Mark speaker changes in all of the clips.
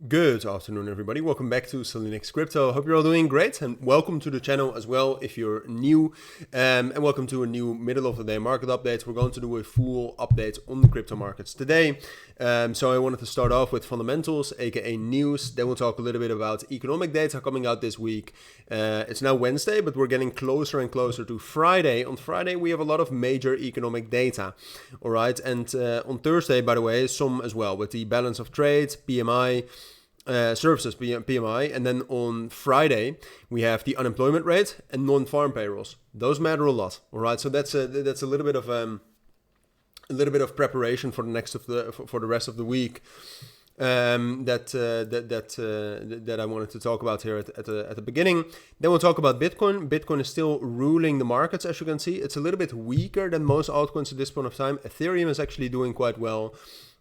Speaker 1: Good afternoon, everybody. Welcome back to cilinixfxcapital. Hope you're all doing great, and welcome to the channel as well if you're new. And welcome to a new middle of the day market update. We're going to do a full update on the crypto markets today. So I wanted to start off with fundamentals, aka news. Then we'll talk a little bit about economic data coming out this week. It's now Wednesday, but we're getting closer and closer to Friday. On Friday, we have a lot of major economic data. All right, and on Thursday, by the way, some as well with the balance of trade, PMI. Services PMI, and then on Friday we have the unemployment rate and non-farm payrolls. Those matter a lot. All right, so that's a little bit of preparation for the rest of the week that I wanted to talk about here at the beginning. Then we'll talk about Bitcoin. Bitcoin is still ruling the markets, as you can see. It's a little bit weaker than most altcoins at this point of time. Ethereum is actually doing quite well.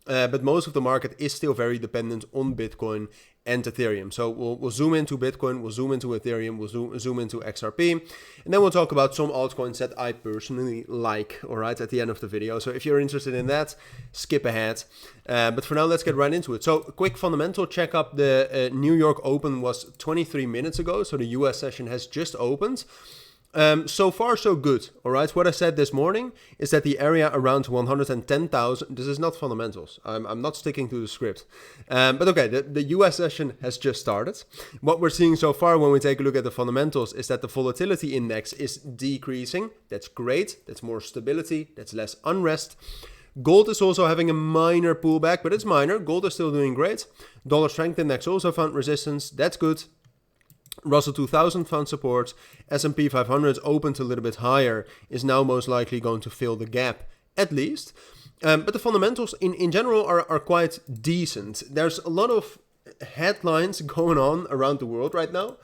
Speaker 1: But most of the market is still very dependent on Bitcoin and Ethereum. So we'll zoom into Bitcoin, we'll zoom into Ethereum, we'll zoom into XRP. And then we'll talk about some altcoins that I personally like, all right, at the end of the video. So if you're interested in that, skip ahead. But for now, let's get right into it. So a quick fundamental checkup. The New York Open was 23 minutes ago. So the US session has just opened. So far, so good. All right. What I said this morning is that the area around 110,000. This is not fundamentals. I'm not sticking to the script. But okay, the US session has just started. What we're seeing so far when we take a look at the fundamentals is that the volatility index is decreasing. That's great. That's more stability. That's less unrest. Gold is also having a minor pullback, but it's minor. Gold is still doing great. Dollar strength index also found resistance. That's good. Russell 2000 found support. S&P 500 opened a little bit higher, is now most likely going to fill the gap, at least. But the fundamentals in general are quite decent. There's a lot of headlines going on around the world right now.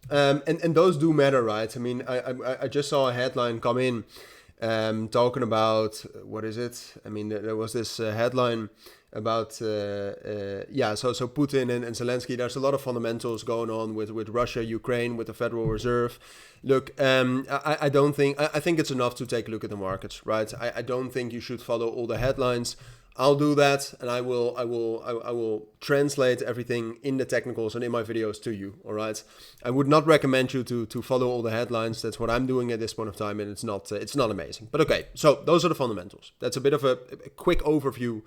Speaker 1: And those do matter, right? I mean, I just saw a headline come in talking about, what is it? I mean, there was this headline about so Putin and Zelensky. There's a lot of fundamentals going on with Russia, Ukraine, with the Federal Reserve. Look, I think it's enough to take a look at the markets, right? I don't think you should follow all the headlines. I'll do that, and I will translate everything in the technicals and in my videos to you. All right. I would not recommend you to follow all the headlines. That's what I'm doing at this point of time, and it's not amazing. But okay, so those are the fundamentals. That's a bit of a quick overview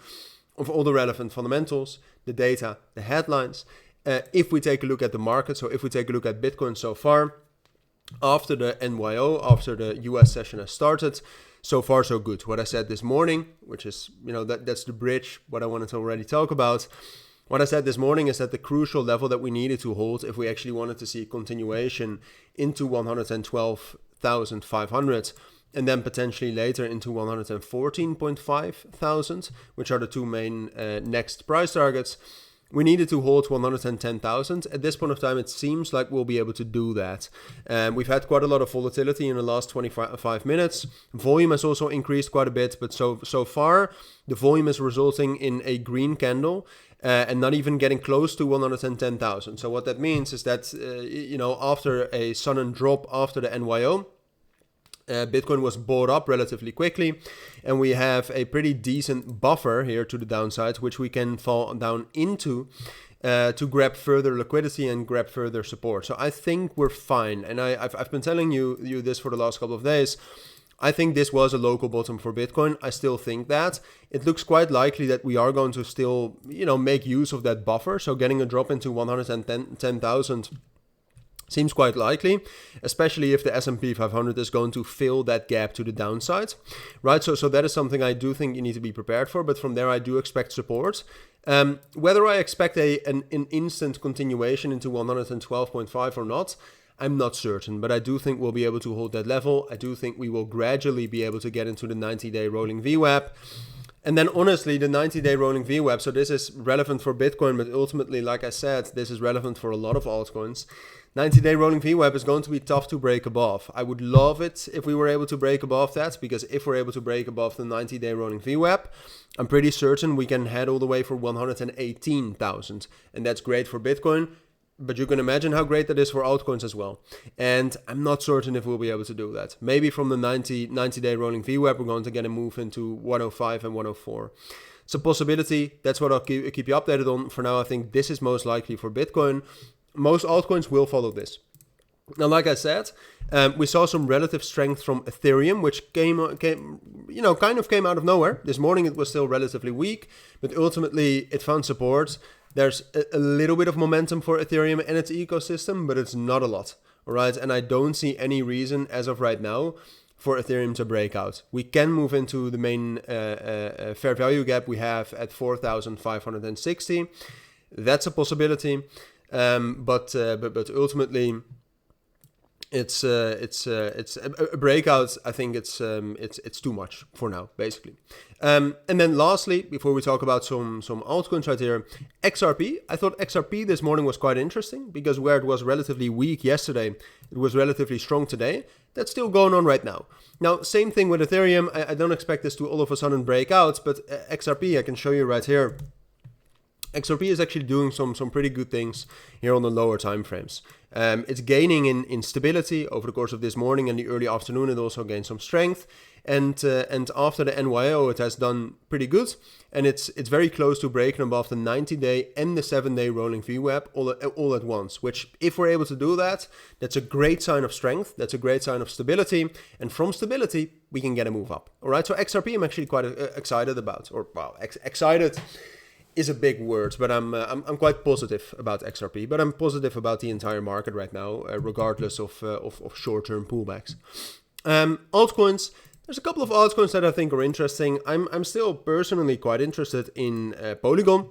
Speaker 1: of all the relevant fundamentals, the data, the headlines. If we take a look at the market, so if we take a look at Bitcoin so far, after the NYO, after the US session has started, so far so good. What I said this morning, which is, that's the bridge, what I wanted to already talk about. What I said this morning is that the crucial level that we needed to hold if we actually wanted to see a continuation into 112,500, and then potentially later into 114.5 thousand, which are the two main next price targets. We needed to hold 110,000. At this point of time, it seems like we'll be able to do that. We've had quite a lot of volatility in the last 25 minutes. Volume has also increased quite a bit, but so far, the volume is resulting in a green candle and not even getting close to 110,000. So what that means is that, after a sudden drop after the NYO, Bitcoin was bought up relatively quickly, and we have a pretty decent buffer here to the downside, which we can fall down into to grab further liquidity and grab further support. So I think we're fine, and I've been telling you this for the last couple of days. I think this was a local bottom for Bitcoin. I still think that. It looks quite likely that we are going to still, make use of that buffer. So getting a drop into 110,000 seems quite likely, especially if the S&P 500 is going to fill that gap to the downside, right? So that is something I do think you need to be prepared for, but from there I do expect support. Whether I expect an instant continuation into 112.5 or not, I'm not certain, but I do think we'll be able to hold that level. I do think we will gradually be able to get into the 90-day rolling VWAP. And then honestly, the 90-day rolling VWAP, so this is relevant for Bitcoin, but ultimately, like I said, this is relevant for a lot of altcoins. 90-day rolling VWAP is going to be tough to break above. I would love it if we were able to break above that, because if we're able to break above the 90-day rolling VWAP, I'm pretty certain we can head all the way for 118,000. And that's great for Bitcoin. But you can imagine how great that is for altcoins as well. And I'm not certain if we'll be able to do that. Maybe from the 90-day rolling VWAP, we're going to get a move into 105 and 104. It's a possibility. That's what I'll keep you updated on. For now, I think this is most likely for Bitcoin. Most altcoins will follow this. Now, like I said, we saw some relative strength from Ethereum, which came out of nowhere. This morning it was still relatively weak, but ultimately it found support. There's a little bit of momentum for Ethereum and its ecosystem, but it's not a lot, all right? And I don't see any reason as of right now for Ethereum to break out. We can move into the main fair value gap we have at 4,560. That's a possibility, but ultimately, it's a breakout. I think it's too much for now, basically. And then lastly, before we talk about some altcoins right here, XRP. I thought XRP this morning was quite interesting because where it was relatively weak yesterday, it was relatively strong today. That's still going on right now. Now, same thing with Ethereum. I don't expect this to all of a sudden break out, but XRP I can show you right here. XRP is actually doing some pretty good things here on the lower time frames. It's gaining in stability over the course of this morning and the early afternoon. It also gained some strength, and after the NYO, it has done pretty good, and it's very close to breaking above the 90-day and the 7-day rolling VWAP all at once. Which, if we're able to do that, that's a great sign of strength. That's a great sign of stability, and from stability we can get a move up. All right, so XRP I'm actually quite excited about, or well, excited is a big word, but I'm quite positive about XRP, but I'm positive about the entire market right now, regardless of short-term pullbacks. Altcoins, there's a couple of altcoins that I think are interesting. I'm still personally quite interested in Polygon.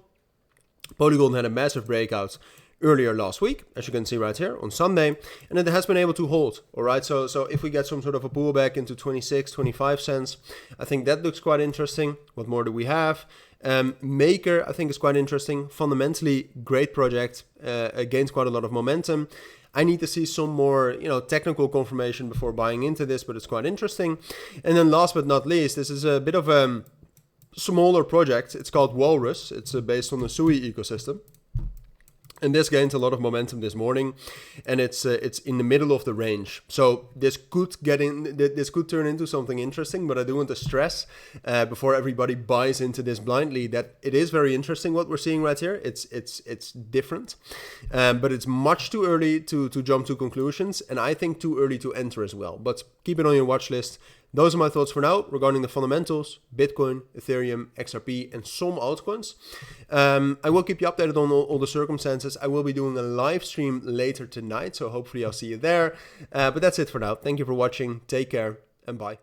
Speaker 1: Polygon had a massive breakout earlier last week, as you can see right here on Sunday, and it has been able to hold. All right, so if we get some sort of a pullback into 26, 25 cents, I think that looks quite interesting. What more do we have? Maker, I think, is quite interesting. Fundamentally, great project, gains quite a lot of momentum. I need to see some more, technical confirmation before buying into this, but it's quite interesting. And then last but not least, this is a bit of a smaller project. It's called Walrus. It's based on the Sui ecosystem. And this gained a lot of momentum this morning, and it's in the middle of the range. So this could turn into something interesting, but I do want to stress before everybody buys into this blindly that it is very interesting what we're seeing right here. It's different, but it's much too early to jump to conclusions, and I think too early to enter as well. But keep it on your watch list. Those are my thoughts for now regarding the fundamentals, Bitcoin, Ethereum, XRP, and some altcoins. I will keep you updated on all the circumstances. I will be doing a live stream later tonight, so hopefully I'll see you there. But that's it for now. Thank you for watching. Take care, and bye.